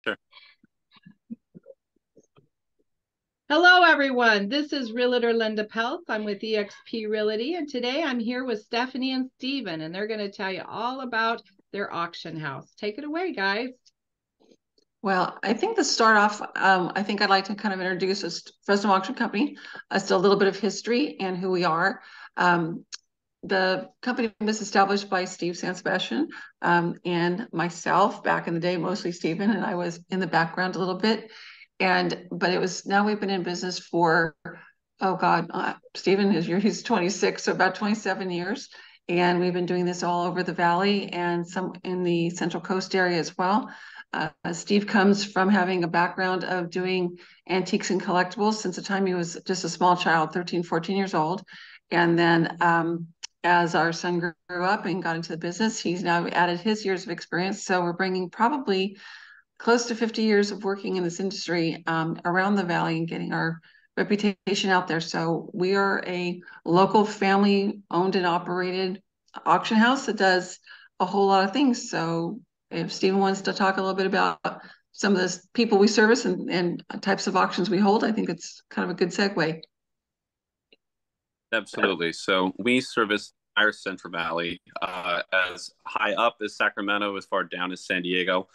Sure. Hello, everyone. This is Realtor Linda Peltz. I'm with eXp Realty, and today I'm here with Stephanie and Steven, and they're going to tell you all about their auction house. Take it away, guys. Well, I think to start off, I think I'd like to kind of introduce us Fresno Auction Company, as to a little bit of history and who we are. The company was established by J San Sebastian and myself back in the day, mostly Steven, and I was in the background a little bit. But it was, now we've been in business for, oh God, Steven he's 26, so about 27 years. And we've been doing this all over the valley and some in the Central Coast area as well. Steve comes from having a background of doing antiques and collectibles since the time he was just a small child, 13, 14 years old. And then as our son grew up and got into the business, he's now added his years of experience. So we're bringing probably close to 50 years of working in this industry around the valley and getting our reputation out there. So we are a local family owned and operated auction house that does a whole lot of things. So if Steven wants to talk a little bit about some of the people we service and types of auctions we hold, I think it's kind of a good segue. Absolutely. So we service our Central Valley, as high up as Sacramento, as far down as San Diego.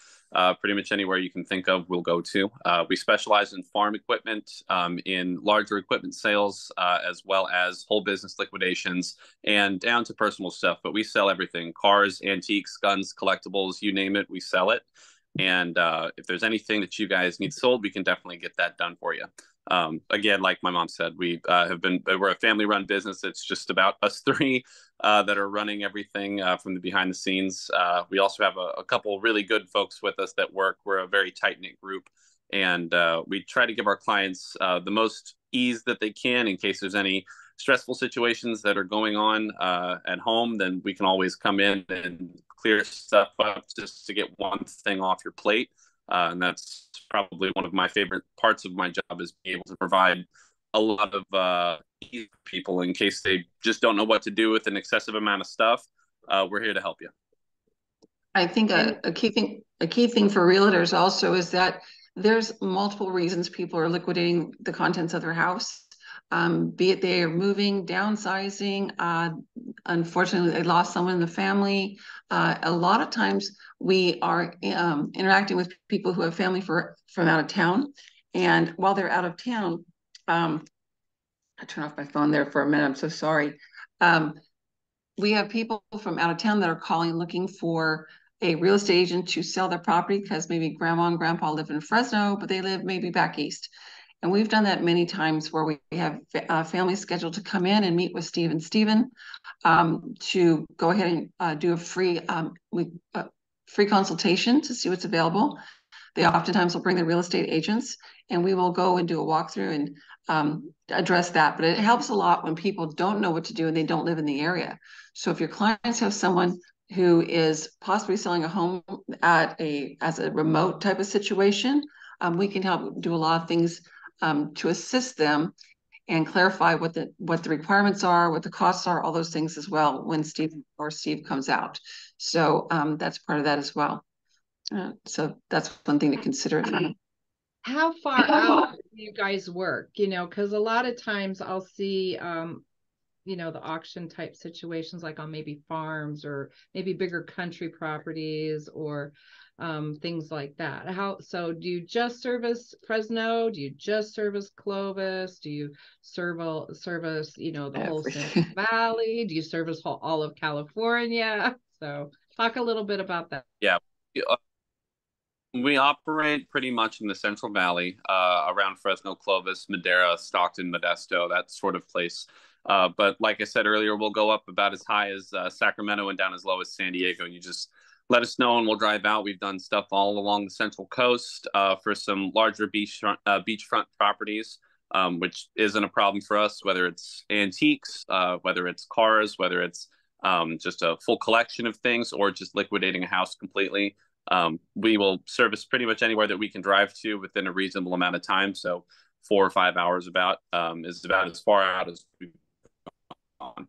Pretty much anywhere you can think of, we'll go to. We specialize in farm equipment, in larger equipment sales, as well as whole business liquidations and down to personal stuff. But we sell everything: cars, antiques, guns, collectibles, you name it, we sell it. And if there's anything that you guys need sold, we can definitely get that done for you. Again, like my mom said, we're a family run business. It's just about us three that are running everything from the behind the scenes. We also have a couple really good folks with us that work. We're a very tight knit group, and we try to give our clients the most ease that they can in case there's any stressful situations that are going on at home. Then we can always come in and clear stuff up just to get one thing off your plate. And that's probably one of my favorite parts of my job, is being able to provide a lot of ease for people in case they just don't know what to do with an excessive amount of stuff. We're here to help you. I think a key thing for realtors also is that there's multiple reasons people are liquidating the contents of their house. Be it they are moving, downsizing, unfortunately they lost someone in the family. A lot of times we are interacting with people who have family from out of town, and while they're out of town, I turn off my phone there for a minute, I'm so sorry. We have people from out of town that are calling looking for a real estate agent to sell their property because maybe grandma and grandpa live in Fresno, but they live maybe back east. And we've done that many times where we have families scheduled to come in and meet with Steve and Steven to go ahead and do a free consultation to see what's available. They oftentimes will bring their real estate agents, and we will go and do a walkthrough and address that. But it helps a lot when people don't know what to do and they don't live in the area. So if your clients have someone who is possibly selling a home as a remote type of situation, we can help do a lot of things to assist them and clarify what the requirements are, what the costs are, all those things as well when Steve comes out. So that's part of that as well. So that's one thing to consider. How far out do you guys work? Because a lot of times I'll see, the auction type situations like on maybe farms or maybe bigger country properties or things like that. So do you just service Fresno? Do you just service Clovis? Do you service, the whole Central Valley? Do you service all of California? So talk a little bit about that. Yeah. We operate pretty much in the Central Valley, around Fresno, Clovis, Madera, Stockton, Modesto, that sort of place. But like I said earlier, we'll go up about as high as Sacramento and down as low as San Diego. You just let us know and we'll drive out. We've done stuff all along the Central Coast for some larger beachfront properties, which isn't a problem for us, whether it's antiques, whether it's cars, whether it's just a full collection of things, or just liquidating a house completely. We will service pretty much anywhere that we can drive to within a reasonable amount of time. So 4 or 5 hours is about as far out as we've gone.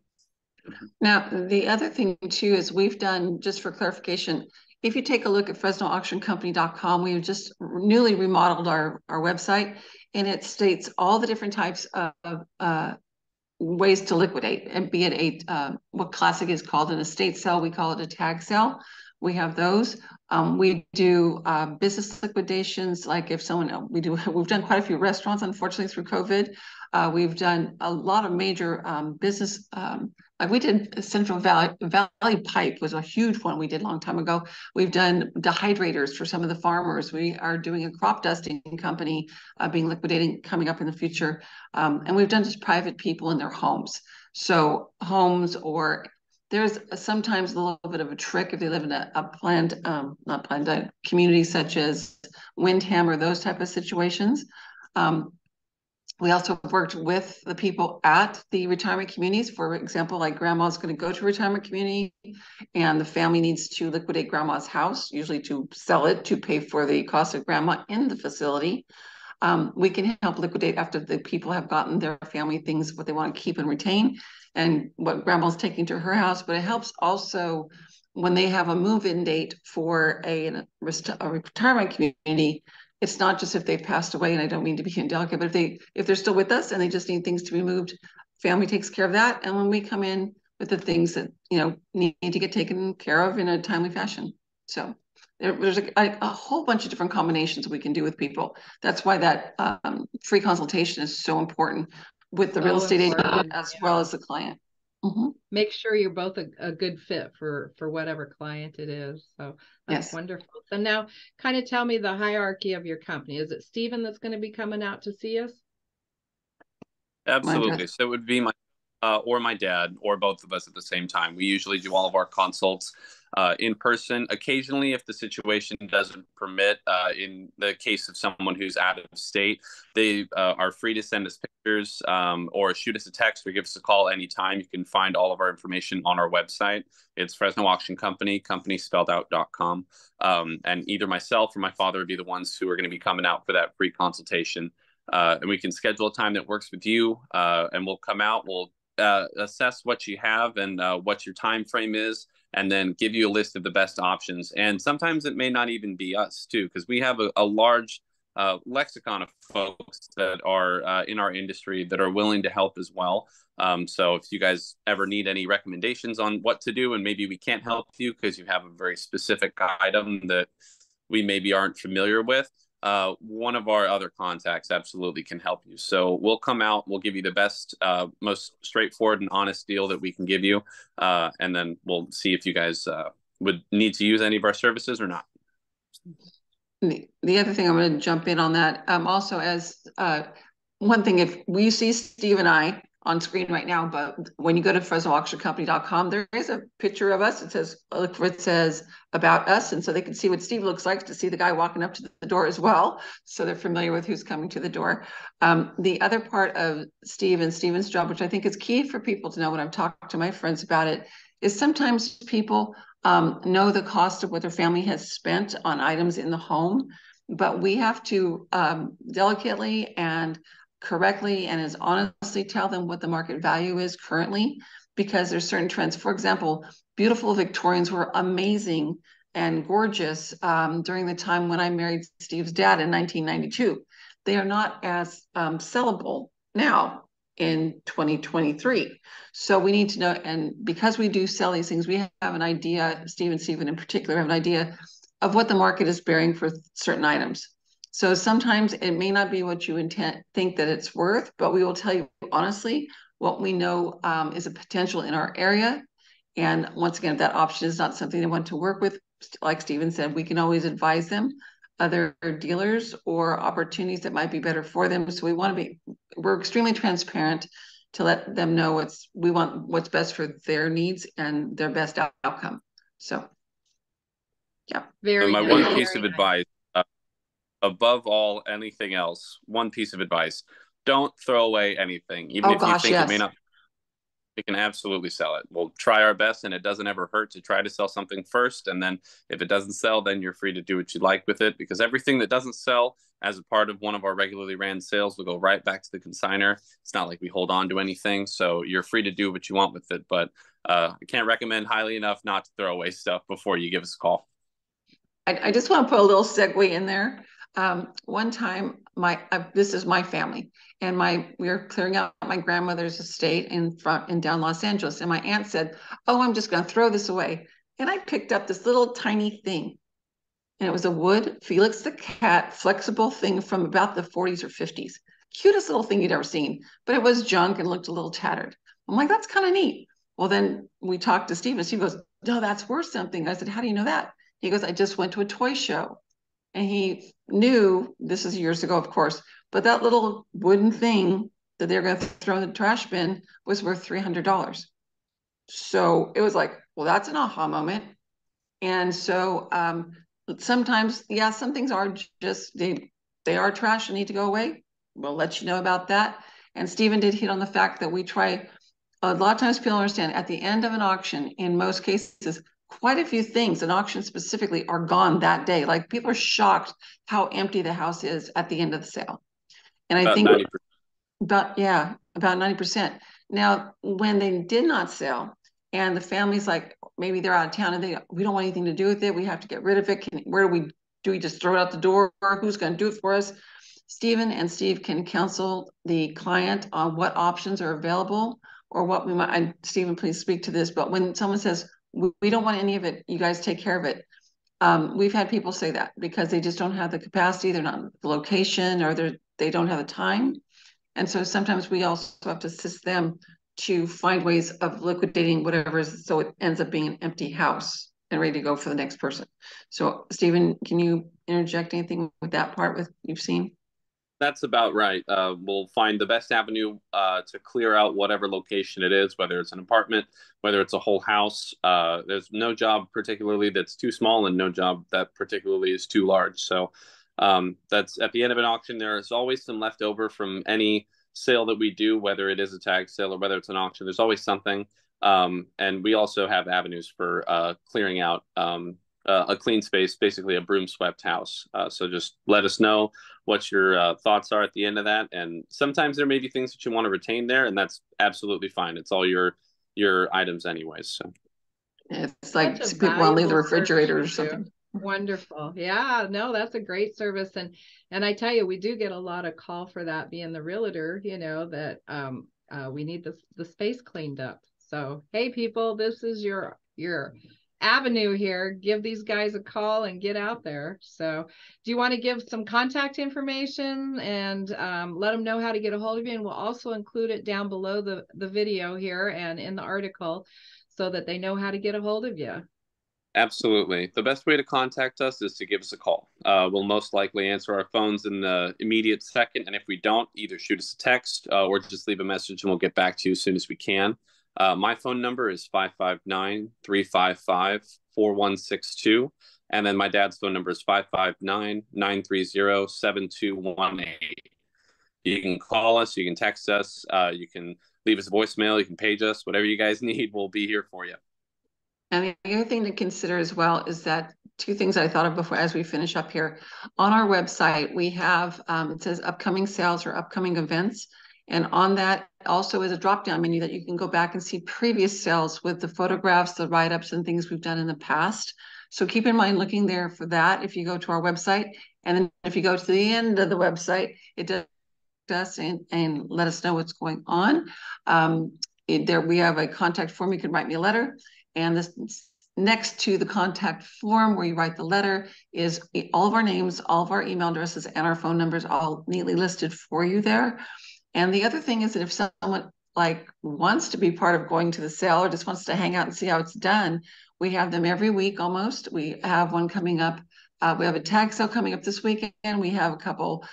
Now, the other thing too is we've done, just for clarification, if you take a look at FresnoAuctionCompany.com, we've just newly remodeled our website, and it states all the different types of ways to liquidate, and be it what classic is called an estate sale, we call it a tag sale. We have those. We do business liquidations, like if someone, we've done quite a few restaurants, unfortunately, through COVID. We've done a lot of major business, like we did Central Valley Pipe was a huge one we did a long time ago. We've done dehydrators for some of the farmers. We are doing a crop dusting company being liquidating coming up in the future. And we've done just private people in their homes. So homes, or there's sometimes a little bit of a trick if they live in a planned, not planned, a community such as Windham or those type of situations. We also worked with the people at the retirement communities. For example, like grandma's going to go to a retirement community and the family needs to liquidate grandma's house, usually to sell it to pay for the cost of grandma in the facility. We can help liquidate after the people have gotten their family things, what they want to keep and retain, and what grandma's taking to her house. But it helps also when they have a move-in date for a retirement community. It's not just if they've passed away, and I don't mean to be indelicate, but if they're still with us and they just need things to be moved, family takes care of that. And when we come in with the things that need to get taken care of in a timely fashion. So there's a whole bunch of different combinations we can do with people. That's why that free consultation is so important with the real estate agent as well as the client. Mm-hmm. Make sure you're both a good fit for whatever client it is. So that's wonderful. So now kind of tell me the hierarchy of your company. Is it Stephen that's going to be coming out to see us? Absolutely. So it would be my or my dad, or both of us at the same time. We usually do all of our consults in person. Occasionally, if the situation doesn't permit, in the case of someone who's out of state, they are free to send us pictures or shoot us a text or give us a call anytime. You can find all of our information on our website. It's Fresno Auction Company, company spelled out.com. And either myself or my father would be the ones who are going to be coming out for that free consultation. And we can schedule a time that works with you, and we'll come out. We'll assess what you have and what your time frame is, and then give you a list of the best options. And sometimes it may not even be us too, because we have a large lexicon of folks that are in our industry that are willing to help as well. So if you guys ever need any recommendations on what to do, and maybe we can't help you because you have a very specific item that we maybe aren't familiar with, one of our other contacts absolutely can help you. So we'll come out, we'll give you the best, most straightforward and honest deal that we can give you. And then we'll see if you guys would need to use any of our services or not. The other thing I'm going to jump in on that, also as one thing, if we see Steve and I on screen right now, but when you go to FresnoAuctionCompany.com, there is a picture of us. It says, look for it says about us. And so they can see what Steve looks like, to see the guy walking up to the door as well. So they're familiar with who's coming to the door. The other part of Steve and Steven's job, which I think is key for people to know when I've talked to my friends about it, is sometimes people know the cost of what their family has spent on items in the home, but we have to delicately and correctly and as honestly tell them what the market value is currently, because there's certain trends. For example, beautiful Victorians were amazing and gorgeous during the time when I married Steve's dad in 1992. They are not as sellable now in 2023. So we need to know, and because we do sell these things, we have an idea, Steve and Stephen in particular have an idea of what the market is bearing for certain items. So sometimes it may not be what you think that it's worth, but we will tell you honestly what we know is a potential in our area. And once again, if that option is not something they want to work with, like Stephen said, we can always advise them other dealers or opportunities that might be better for them. So we're extremely transparent to let them know we want what's best for their needs and their best outcome. So, yeah. My one piece of advice, above all anything else, one piece of advice: don't throw away anything, even if you think it may not. We can absolutely sell it. We'll try our best, and it doesn't ever hurt to try to sell something first. And then if it doesn't sell, then you're free to do what you like with it, because everything that doesn't sell as a part of one of our regularly ran sales will go right back to the consignor. It's not like we hold on to anything, so you're free to do what you want with it. But I can't recommend highly enough not to throw away stuff before you give us a call. I just want to put a little segue in there. One time, this is my family, and we were clearing out my grandmother's estate in down Los Angeles, and my aunt said, "Oh, I'm just going to throw this away," and I picked up this little tiny thing, and it was a wood Felix the cat flexible thing from about the 40s or 50s, cutest little thing you'd ever seen, but it was junk and looked a little tattered. I'm like, that's kind of neat. Well, then we talked to Steve, and Steve goes, "No, that's worth something." I said, "How do you know that?" He goes, "I just went to a toy show." And he knew, this is years ago, of course, but that little wooden thing that they're going to throw in the trash bin was worth $300. So it was like, well, that's an aha moment. And so sometimes, yeah, some things are just, they are trash and need to go away. We'll let you know about that. And Stephen did hit on the fact that we try, a lot of times people understand at the end of an auction, in most cases, quite a few things, an auction specifically, are gone that day. Like people are shocked how empty the house is at the end of the sale. And I About think 90%. about 90%. Now, when they did not sell, and the family's like, maybe they're out of town and we don't want anything to do with it. We have to get rid of it. Where do we just throw it out the door? Who's going to do it for us? Stephen and Steve can counsel the client on what options are available or what we might. And Stephen, please speak to this. But when someone says, we don't want any of it, you guys take care of it. We've had people say that because they just don't have the capacity, they're not in the location, or they don't have the time. And so sometimes we also have to assist them to find ways of liquidating whatever is, so it ends up being an empty house and ready to go for the next person. So Stephen, can you interject anything with that part with you've seen? That's about right. We'll find the best avenue to clear out whatever location it is, whether it's an apartment, whether it's a whole house. There's no job particularly that's too small and no job that particularly is too large. So that's at the end of an auction. There is always some left over from any sale that we do, whether it is a tag sale or whether it's an auction. There's always something. And we also have avenues for clearing out a clean space, basically a broom swept house. So just let us know what your thoughts are at the end of that. And sometimes there may be things that you want to retain there, and that's absolutely fine. It's all your items anyways. So it's like Such a people want to leave the valuable refrigerator or service you do. something. Wonderful. Yeah, no, that's a great service. And I tell you, we do get a lot of call for that, being the realtor, that we need the space cleaned up. So, hey people, this is your avenue here. Give these guys a call and get out there. So do you want to give some contact information and let them know how to get a hold of you? And we'll also include it down below the video here and in the article so that they know how to get a hold of you. absolutely. The best way to contact us is to give us a call. We'll most likely answer our phones in the immediate second. And if we don't, either shoot us a text or just leave a message and we'll get back to you as soon as we can. My phone number is 559-355-4162. And then my dad's phone number is 559-930-7218. You can call us, you can text us, you can leave us a voicemail, you can page us, whatever you guys need, we'll be here for you. And the other thing to consider as well is that two things I thought of before as we finish up here. On our website, we have, it says upcoming sales or upcoming events. And on that also is a drop-down menu that you can go back and see previous sales with the photographs, the write-ups and things we've done in the past. So keep in mind looking there for that if you go to our website. And then if you go to the end of the website, it does us and let us know what's going on. There we have a contact form. You can write me a letter. And this next to the contact form where you write the letter is all of our names, all of our email addresses, and our phone numbers all neatly listed for you there. And the other thing is that if someone like wants to be part of going to the sale or just wants to hang out and see how it's done, we have them every week almost. We have one coming up. We have a tag sale coming up this weekend. We have a couple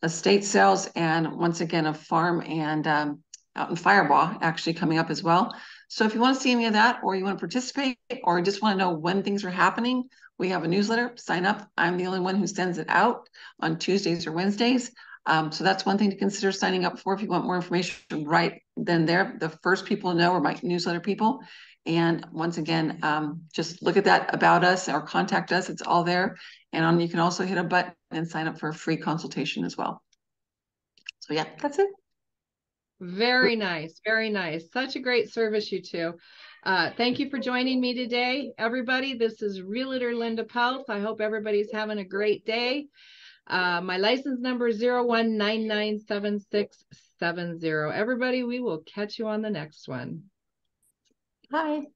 estate sales and once again a farm and out in Firebaugh actually coming up as well. So if you want to see any of that or you want to participate or just want to know when things are happening, we have a newsletter. Sign up. I'm the only one who sends it out on Tuesdays or Wednesdays. So that's one thing to consider signing up for if you want more information right then there. The first people to know are my newsletter people. And once again, just look at that about us or contact us. It's all there. And you can also hit a button and sign up for a free consultation as well. So yeah, that's it. Very nice. Very nice. Such a great service, you two. Thank you for joining me today, everybody. This is Realtor Linda Peltz. I hope everybody's having a great day. My license number is 01997670. Everybody, we will catch you on the next one. Bye.